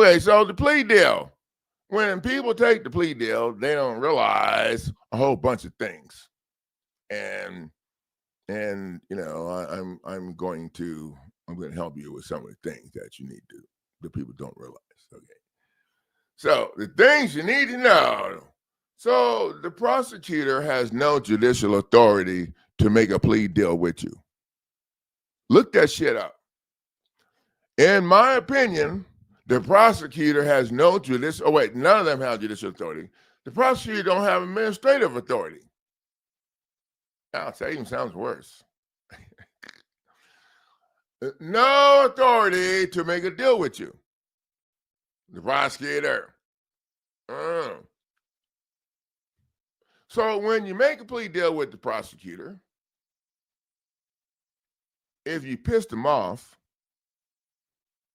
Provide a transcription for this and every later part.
Okay, so the plea deal. When people take the plea deal, they don't realize a whole bunch of things. And I'm going to help you with some of the things that you need to that people don't realize. Okay. So the things you need to know. So the prosecutor has no judicial authority to make a plea deal with you. Look that shit up. In my opinion, the prosecutor has no judicial. Oh wait, none of them have judicial authority. The prosecutor don't have administrative authority. Now, that even sounds worse. No authority to make a deal with you. The prosecutor. So when you make a plea deal with the prosecutor, if you piss them off,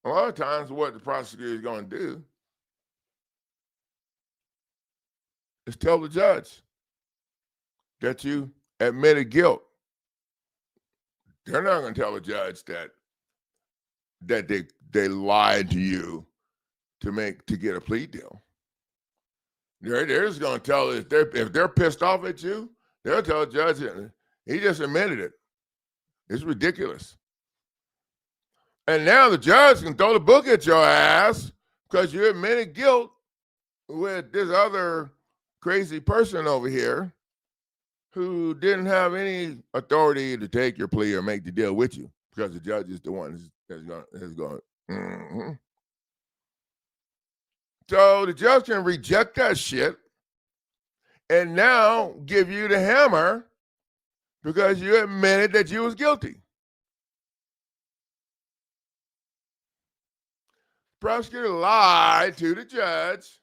a lot of times what the prosecutor is going to do is tell the judge that you admitted guilt. They're not going to tell the judge that they lied to you to get a plea deal. They're just going to tell if they're pissed off at you, they'll tell the judge he just admitted it. It's ridiculous. And now the judge can throw the book at your ass because you admitted guilt with this other crazy person over here who didn't have any authority to take your plea or make the deal with you because the judge is the one that's going. Mm-hmm. So the judge can reject that shit and now give you the hammer because you admitted that you was guilty. Prosecutor lied to the judge,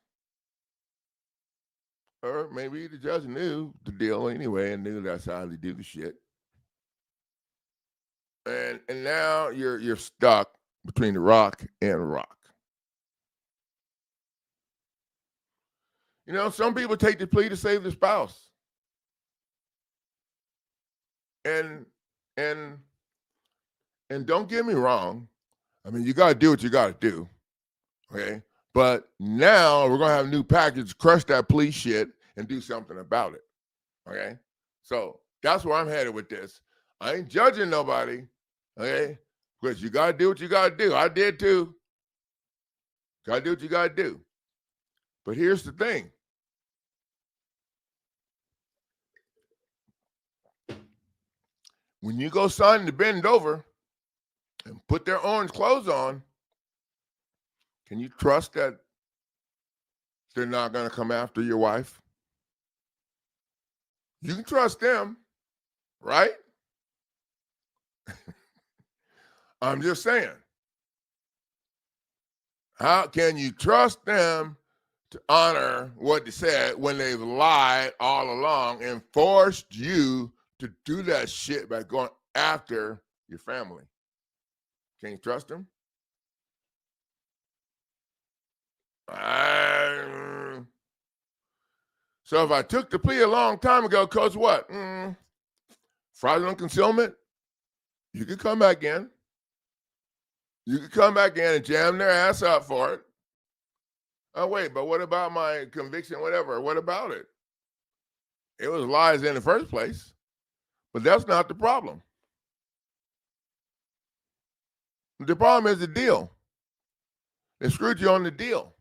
or maybe the judge knew the deal anyway and knew that's how they do the shit. And now you're stuck between the rock and a rock. You know, some people take the plea to save their spouse. And don't get me wrong. I mean, you got to do what you got to do. Okay. But now we're going to have a new package, crush that plea shit and do something about it. Okay. So that's where I'm headed with this. I ain't judging nobody. Okay. Because you got to do what you got to do. I did too. Got to do what you got to do. But here's the thing. When you go sign to bend over and put their orange clothes on, can you trust that they're not going to come after your wife? You can trust them, right? I'm just saying. How can you trust them to honor what they said when they've lied all along and forced you to do that shit by going after your family? Can you trust them? So if I took the plea a long time ago, cause what? Fraudulent concealment, you could come back in. You could come back in and jam their ass up for it. Oh, wait, but what about my conviction, whatever? What about it? It was lies in the first place. But that's not the problem. The problem is the deal. They screwed you on the deal.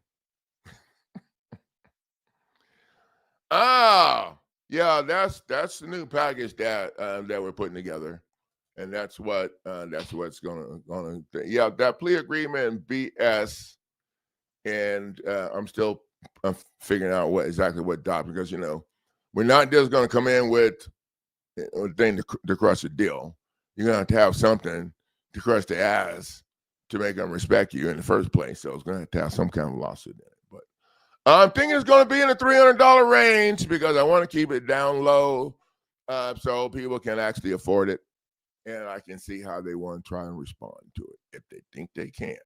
Yeah, that's the new package that we're putting together, and that's what's gonna. Yeah, that plea agreement BS, and I'm still figuring out exactly what dot, because we're not just gonna come in with a thing to crush a deal. You're gonna have to have something to crush the ass to make them respect you in the first place. So it's gonna have to have some kind of lawsuit in it. But I'm thinking it's going to be in the $300 range because I want to keep it down low so people can actually afford it. And I can see how they want to try and respond to it if they think they can.